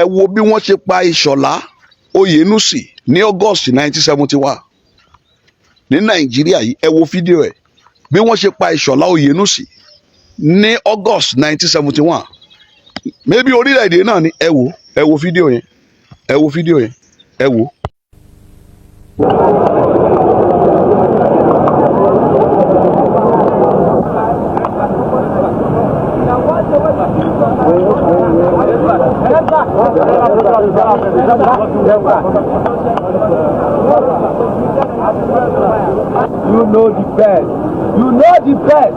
ẹ wo bí wọ́n ṣe pa Ìṣọ̀lá Oyènúsì ní August 1971 ní Nàìjíríà yìí. Ẹ wo fídíò ẹ̀ bí wọ́n ṣe pa Ìṣọ̀lá Oyènúsì ní August 1971 maybe orílẹ̀-èdè náà ni. Ẹ wo fídíò yẹn, ẹ wo fídíò yẹn, ẹ wo. You know the best. You know the best.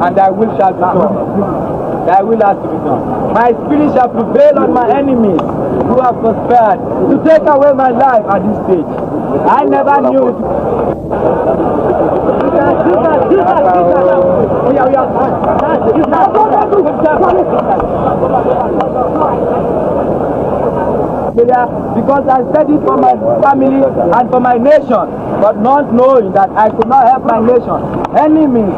And thy will shall be done. Thy will has to be done. My spirit shall prevail on my enemies who have conspired to take away my life at this stage. I never knew it. Because I said it for my family and for my nation, but not knowing that I could not help my nation. Enemies.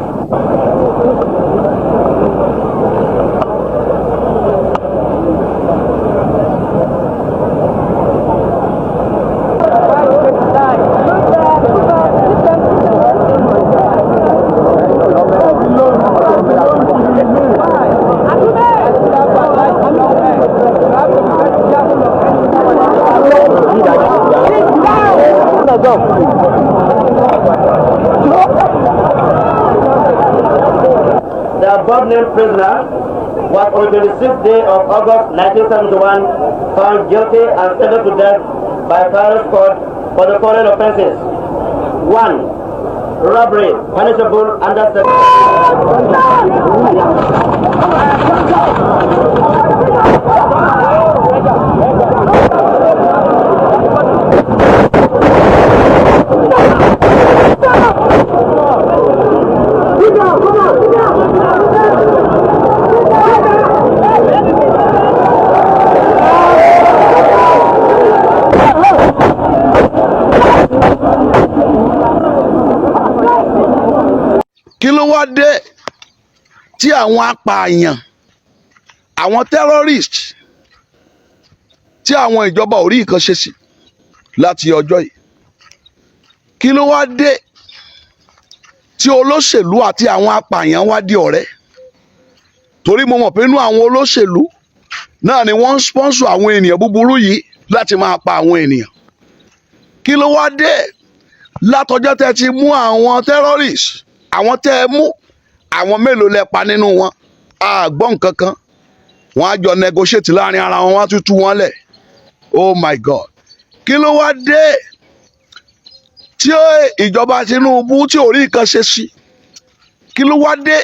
The above-named prisoner was on the 26th day of August 1971 found guilty and sentenced to death by Paris court for the following offences: 1. Robbery, punishable under section. Kí ló wá dé tí àwọn apààyàn, àwọn terrorist, tí àwọn ìjọba ò rí nǹkan ṣe sí láti ọjọ́ yìí? Kí ló wá dé tí olóṣèlú àti àwọn apààyàn wá di ọ̀rẹ́? Torí mo mọ̀ pé inú àwọn olóṣèlú náà ni wọ́n ń sponsor àwọn ènìyàn búburú yìí láti máa pa àwọn ènìyàn. Kí ló wá dé látọjọ́ tẹ́ ti mú àwọn terrorist, àwọn tẹ́ ẹ mú, àwọn mélòó lẹ pa nínú wọn? A gbọ́ nǹkan kan. Wọ́n á jọ negotiate láàrin ara wọn, wọ́n á tún tú wọn lẹ̀. Oh my God. Kí ló wá dé tí ìjọba Tinubu tí ò rí nǹkan ṣe sí? Kí ló wá dé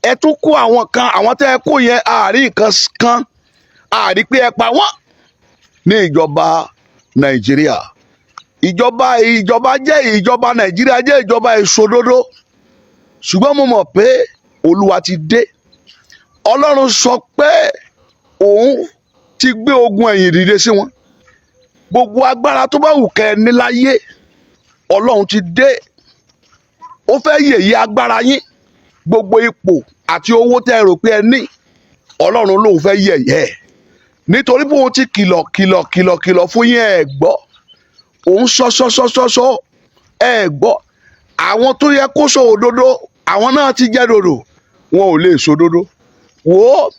ẹ tún kó àwọn kan, àwọn tẹ́ ẹ kó yẹn àárí nǹkan kan, àárí pé ẹ pa wọ́n ní ìjọba Nàìjíríà. Ìjọba Nàìjíríà jẹ́ ìjọba ìṣòdodo. Ṣùgbọ́n mo mọ̀ pé Olúwa ti dé. Ọlọ́run sọ pé òun ti gbé ogun ẹ̀yìn dìde sí wọn. Gbogbo agbára tó bá wù kẹ́ ẹ ní láyé, Ọlọ́run ti dé. Ó fẹ́ yẹ̀yẹ́ agbára yín. Gbogbo ipò àti owó tẹ́ ẹ rò pé ẹ ní, Ọlọ́run lòun fẹ́ yẹ̀yẹ́. Nítorí pé òun ti kìlọ̀ fún yín, ẹ gbọ́. Òun sọ ẹ gbọ́. Àwọn tó yẹ kó sọ òdodo, àwọn náà ti jẹ́ dodo, wọn ò lè sòdodo. Wò ó,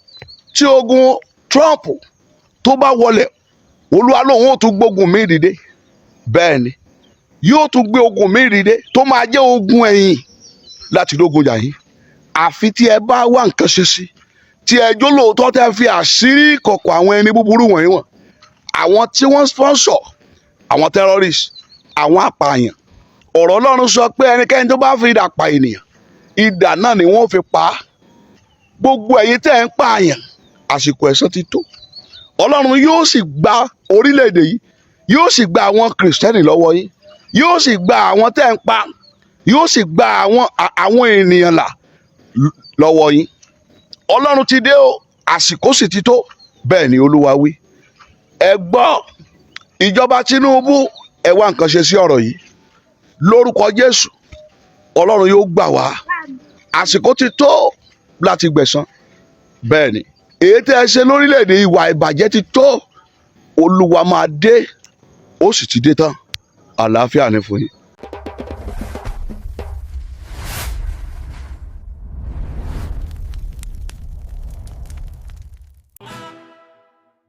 tí ogun Trump tó bá wọlẹ̀, Olúwa lòun ò tún gbógun mí dìde. Bẹ́ẹ̀ ni, yóò tún gbé ogun mí dìde tó máa jẹ́ ogun ẹ̀yìn láti dógun jà yín. Àfi tí ẹ bá wá nǹkan ṣe sí, tí ẹ jó lóòótọ́ tẹ́ fi àṣírí ìkọ̀kọ̀ àwọn ẹni búburú wọ̀nyí wọ̀n, àwọn tí wọ́n sponsor àwọn terrorist, àwọn apààyàn. Ọ̀rọ̀ Ọlọ́run sọ pé ẹnikẹ́ni tó bá fi idà pa ènìyàn, idà náà ni wọ́n fi pa á. Gbogbo ẹ̀yin tẹ́ ń pààyàn, àsìkò ẹ̀san ti tó. Ọlọ́run yóò sì gba orílẹ̀-èdè yìí, yóò sì gba àwọn Kìrìsìtẹ́nì lọ́wọ́ yín, yóò sì gba àwọn tẹ́ ń pa, yóò sì gba àwọn ènìyàn là lọ́wọ́ yín. Ọlọ́run ti dé o, àsìkò sì ti tó. Bẹ́ẹ̀ ni Olúwa wí. Ẹ gbọ́, ìjọba Tinubu, ẹ wá nǹkan ṣe sí ọ̀rọ̀ yìí. Lórúkọ Jésù, Ọlọ́run yóò gbà wá. Àsìkò ti tó láti gbẹ̀san. Bẹ́ẹ̀ ni, èyí tẹ́ ẹ ṣe lórílẹ̀‐èdè, ìwà ìbàjẹ́ ti tó Olúwa máa dé, ó sì ti dé tán. Àlàáfíà ni fún yín.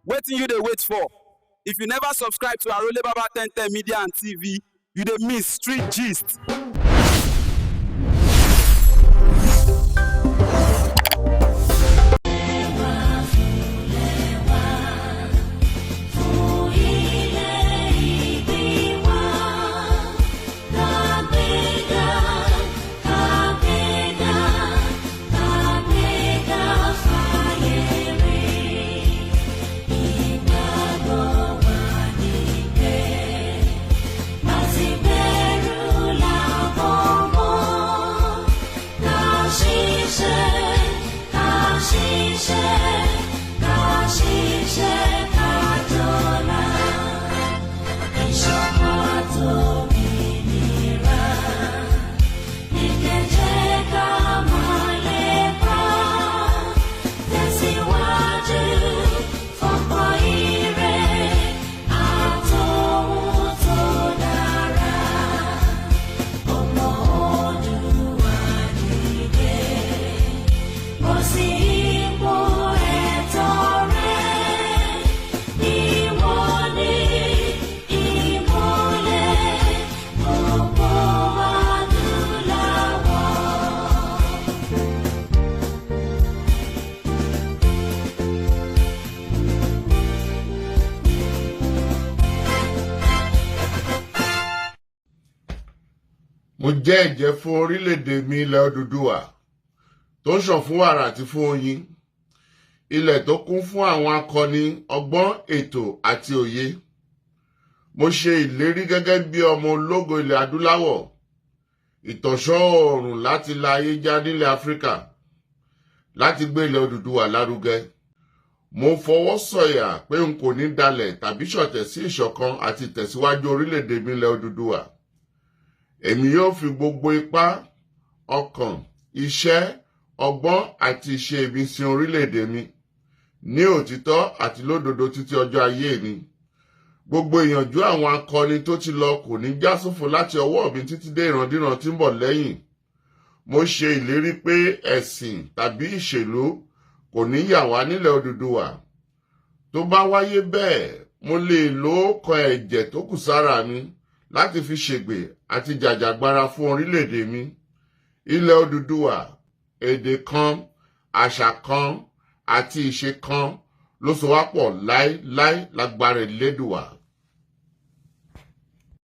Wetin you dey wait for? If you never subscribe to Arole Baba 1010 Media and TV, you dey miss street gist. Mo jẹ́ ẹ̀jẹ́ fún orílẹ̀-èdè mi ilẹ̀ Odùduwà tó ń ṣàn fún wàrà àti fún oyin, ilẹ̀ tó kún fún àwọn akọni ọgbọ́n, ètò àti òye. Mo ṣe ìlérí gẹ́gẹ́ bí ọmọ ológo ilẹ̀ adúláwọ̀, ìtànṣán oòrùn láti la ayé já nílẹ̀ Áfíríkà, láti gbé ilẹ̀ Odùduwà lárugẹ. Mo fọwọ́ sọ̀yà pé n kò ní dalẹ̀ tàbí ṣọ̀tẹ̀ sí ìṣọ̀kan àti ìtẹ̀síwájú orílẹ̀-èdè mi ilẹ̀ Odùduwà. Èmi yóò fi gbogbo ipá, ọkàn, iṣẹ́, ọgbọ́n àti ìṣe mi sin orílẹ̀-èdè mi ní òtítọ́ àti lódodo títí ọjọ́ ayé mi. Gbogbo ìyànjú àwọn akọni tó ti lọ kò ní já sófo láti ọwọ́ mi títí dé ìrandíran tí ń bọ̀ lẹ́yìn. Mo ṣe ìlérí pé ẹ̀sìn tàbí ìṣèlú kò ní yà wá nílẹ̀ Odùduwà. Tó bá wáyé bẹ́ẹ̀, mo lè lo ọ̀kan ẹ̀jẹ̀ tó kù sára mi láti fi ṣègbè àti jàjàgbara fún orílẹ̀-èdè mi. Ilẹ̀ Odùduwà, èdè kan, àṣà kan àti ìṣe kan ló so wá pọ̀ láéláé lágbára Elédùwà.